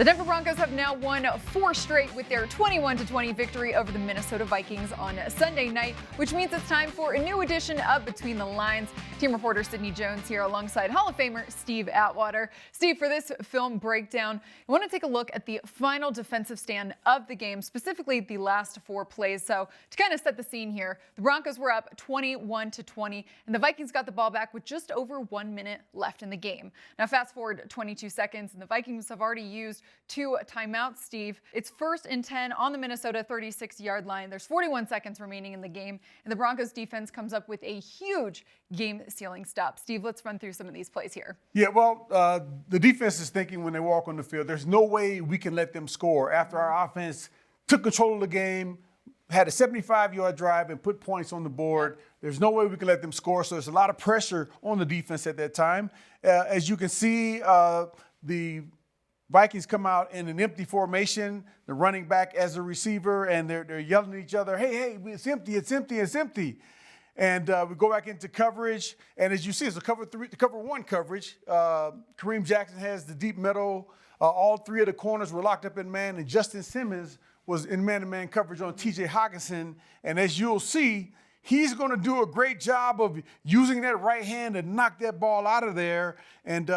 The Denver Broncos have now won 4 straight with their 21-20 victory over the Minnesota Vikings on Sunday night, which means it's time for a new edition of Between the Lines. Team reporter Sydney Jones here alongside Hall of Famer Steve Atwater. Steve, for this film breakdown, I want to take a look at the final defensive stand of the game, specifically the last 4 plays. So to kind of set the scene here, the Broncos were up 21-20, and the Vikings got the ball back with just over 1 minute left in the game. Now fast forward 22 seconds, and the Vikings have already used 2 timeouts, Steve. It's 1st and 10 on the Minnesota 36-yard line. There's 41 seconds remaining in the game, and the Broncos defense comes up with a huge game-sealing stop. Steve, let's run through some of these plays here. Yeah, well, the defense is thinking when they walk on the field, there's no way we can let them score. After our offense took control of the game, had a 75-yard drive and put points on the board, there's no way we can let them score. So there's a lot of pressure on the defense at that time. As you can see, the Vikings come out in an empty formation, the running back as a receiver, and they're yelling at each other, hey, it's empty, it's empty, it's empty. And we go back into coverage, and as you see, it's a cover 1 coverage. Kareem Jackson has the deep middle. All 3 of the corners were locked up in man, and Justin Simmons was in man-to-man coverage on T.J. Hockenson. And as you'll see, he's going to do a great job of using that right hand to knock that ball out of there and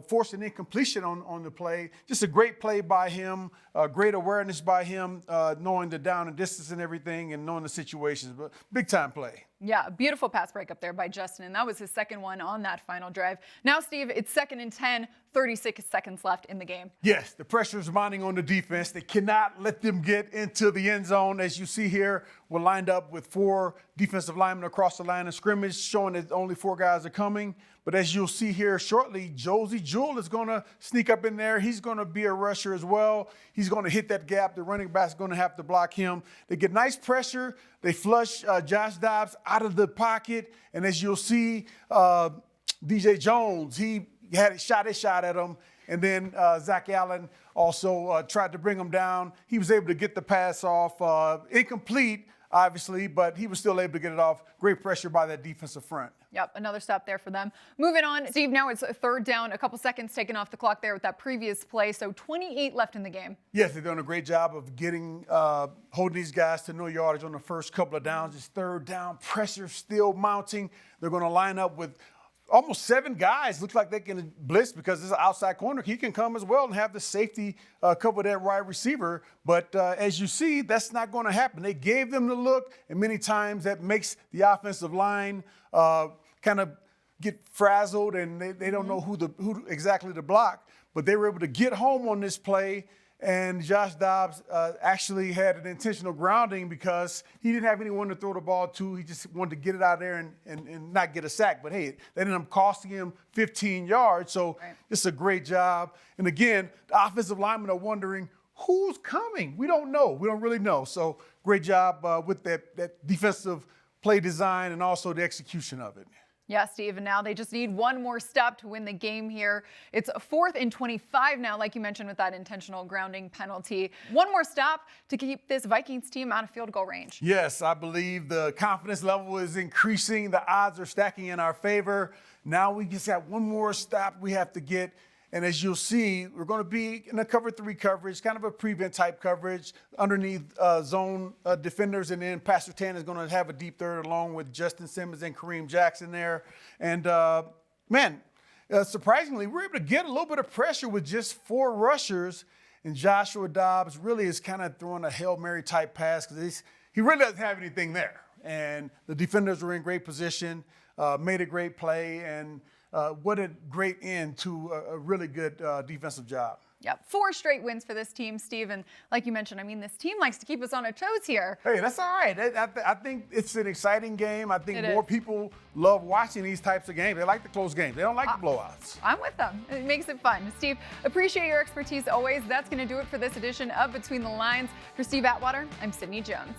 force an incompletion on the play. Just a great play by him, great awareness by him, knowing the down and distance and everything and knowing the situations. But big-time play. Yeah, beautiful pass break up there by Justin, and that was his second one on that final drive. Now, Steve, it's 2nd and 10, 36 seconds left in the game. Yes, the pressure is mounting on the defense. They cannot let them get into the end zone. As you see here, we're lined up with 4 defensive linemen across the line of scrimmage, showing that only 4 guys are coming. But as you'll see here shortly, Josey Jewell is going to sneak up in there. He's going to be a rusher as well. He's going to hit that gap. The running back's going to have to block him. They get nice pressure. They flush Josh Dobbs out of the pocket. And as you'll see, DJ Jones, he had a shot at him. And then Zach Allen also tried to bring him down. He was able to get the pass off. Incomplete, obviously, but he was still able to get it off. Great pressure by that defensive front. Yep, another stop there for them. Moving on, Steve, now it's 3rd down, a couple seconds taken off the clock there with that previous play, so 28 left in the game. Yes, they're doing a great job of getting, holding these guys to no yardage on the first couple of downs. It's 3rd down, pressure still mounting. They're going to line up with almost 7 guys. Looks like they can blitz because this is an outside corner. He can come as well and have the safety cover that wide receiver. But as you see, that's not going to happen. They gave them the look, and many times that makes the offensive line kind of get frazzled, and they don't know who exactly to block. But they were able to get home on this play. And Josh Dobbs actually had an intentional grounding because he didn't have anyone to throw the ball to. He just wanted to get it out there and not get a sack. But, hey, that ended up costing him 15 yards. So It's a great job. And, again, the offensive linemen are wondering, who's coming? We don't know. We don't really know. So great job with that defensive play design and also the execution of it. Yeah, Steve, and now they just need 1 more stop to win the game here. It's 4th and 25 now, like you mentioned, with that intentional grounding penalty. 1 more stop to keep this Vikings team out of field goal range. Yes, I believe the confidence level is increasing. The odds are stacking in our favor. Now we just have 1 more stop we have to get. And as you'll see, we're going to be in a cover 3 coverage, kind of a prevent type coverage underneath zone defenders. And then Pastor Tan is going to have a deep third along with Justin Simmons and Kareem Jackson there. And, surprisingly, we're able to get a little bit of pressure with just 4 rushers. And Joshua Dobbs really is kind of throwing a Hail Mary type pass because he really doesn't have anything there. And the defenders were in great position, made a great play, and what a great end to a really good defensive job. Yep, 4 straight wins for this team, Steve. And like you mentioned, I mean, this team likes to keep us on our toes here. Hey, that's all right. I think it's an exciting game. I think more people love watching these types of games. They like the close games. They don't like the blowouts. I'm with them. It makes it fun. Steve, appreciate your expertise always. That's going to do it for this edition of Between the Lines. For Steve Atwater, I'm Sydney Jones.